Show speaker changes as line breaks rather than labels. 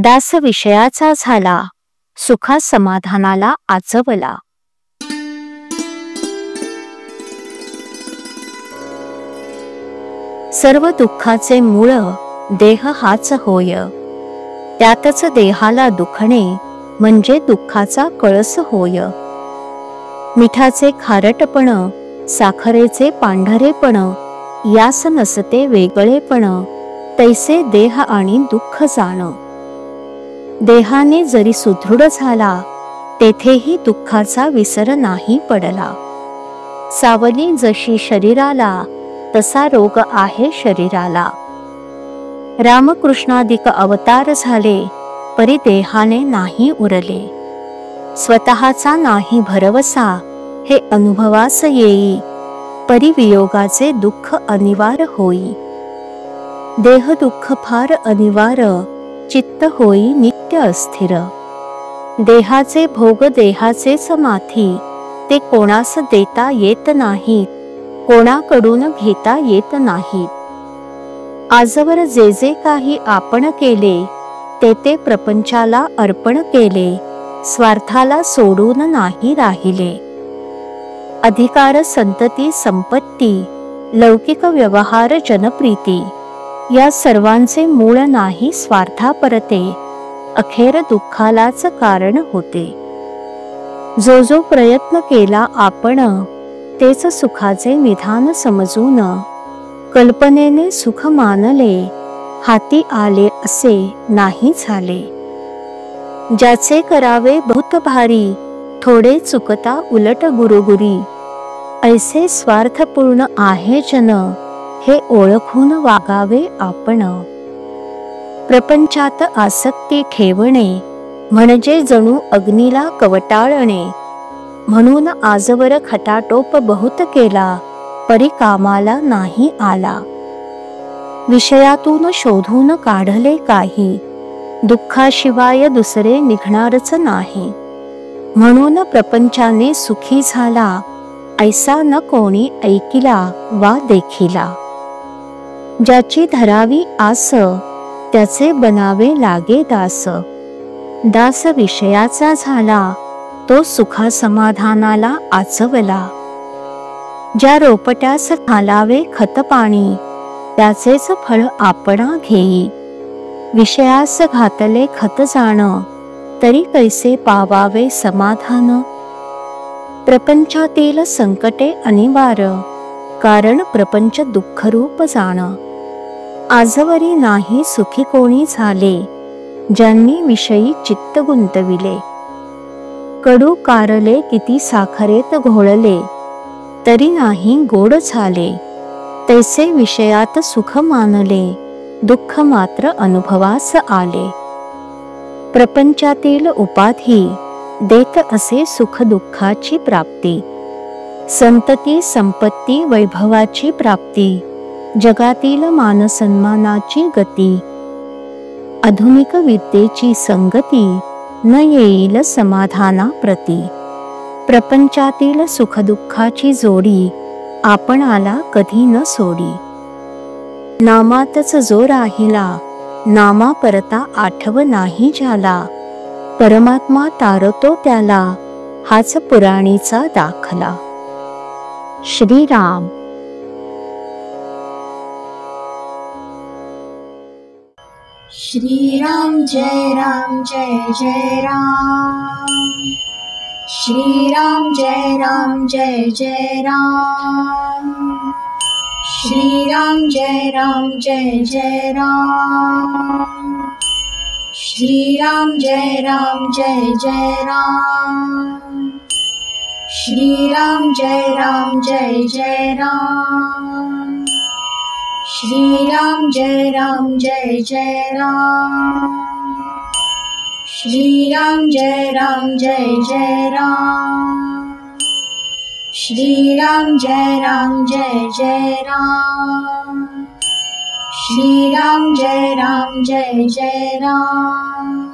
दास विषयाचा झाला, सुखा समाधानाला आचवला। सर्व दुःखाचे मूळ देह हाच होय, त्यातच देहाला दुखणे म्हणजे दुःखाचा कळस होय। मिठाचे खारटपण, साखरेचे पांढरेपण, यास नसते वेगळेपण, तैसे देह आणि दुःख जाण। देहाने जरी सुदृढ झाला, तेथेही दुःखाचा विसर नाही पडला। सावली जशी शरीराला, तसा रोग आहे शरीराला। रामकृष्णादिक अवतार झाले, परी देहाने नाही उरले। स्वतःचा नाही भरवसा, हे अनुभवास येई, परी वियोगाचे दुःख अनिवार्य होई। देह दुःख फार अनिवार्य, चित्त होई नित्य अस्थिर। देहाचे भोग देहाचेच माथी, ते कोणास देता येत नाहीत, कोणाकडून घेता येत नाहीत। आजवर जे जे काही आपण केले, ते ते प्रपंचाला अर्पण केले, स्वार्थाला सोडून नाही राहिले। अधिकार, संतती, संपत्ती, लौकिक व्यवहार, जनप्रीती, या सर्वांचे मूळ नाही स्वार्थापरते, अखेर दुःखालाच कारण होते। जो जो प्रयत्न केला आपण, तेच सुखाचे निधान समजून, कल्पनेने सुख मानले, हाती आले असे नाही झाले। ज्याचे करावे बहुत भारी, थोडे चुकता उलट गुरुगुरी, ऐसे स्वार्थपूर्ण आहे जन, हे ओळखून वागावे आपण। प्रपंचात आसक्ती ठेवणे, म्हणजे जणू अग्नीला कवटाळणे। म्हणून आजवर खटाटोप बहुत केला, परी कामाला नाही आला। विषयातून शोधून काढले काही, दुःखाशिवाय दुसरे निघणारच नाही। म्हणून प्रपंचाने सुखी झाला, ऐसा न कोणी ऐकिला वा देखिला। ज्याची धरावी आस, त्याचे बनावे लागे दास। दास विषयाचा झाला, तो सुखा समाधानाला आचवला। ज्या रोपट्यास घालावे खत पाणी, त्याचेच फळ आपणा घेई। विषयास घातले खत जाण, तरी कैसे पावावे समाधान। प्रपंचातील संकटे अनिवार्य, कारण प्रपंच दुःखरूप जाण। आजवरी नाही सुखी कोणी झाले, ज्यांनी विषयी चित्त गुंतविले। कडू कारले किती साखरेत घोळले, तरी नाही गोड झाले, तैसे विषयात सुख मानले, दुःख मात्र अनुभवास आले। प्रपंचातील उपाधी देत असे सुख दुःखाची प्राप्ती, संतती, संपत्ती, वैभवाची प्राप्ती, जगातील मानसन्मानाची गती। आधुनिक विद्येची संगती, न येईल समाधानाप्रती। प्रपंचातील सुखदुःखाची जोडी, आपणाला कधी न सोडी। नामातच जो राहिला, नामा परता आठव नाही ज्याला, परमात्मा तारतो त्याला, हाच पुराणीचा दाखला। श्रीराम।
श्रीराम जय राम जय जय राम। श्रीराम जय राम जय जय राम। श्रीराम जय राम जय जय राम। श्रीराम जय राम जय जय राम। श्रीराम जय राम जय जय राम। श्रीराम जय राम जय जय राम। श्रीराम जय राम जय जय राम। श्रीराम जय राम जय जय राम। श्रीराम जय राम जय जय राम।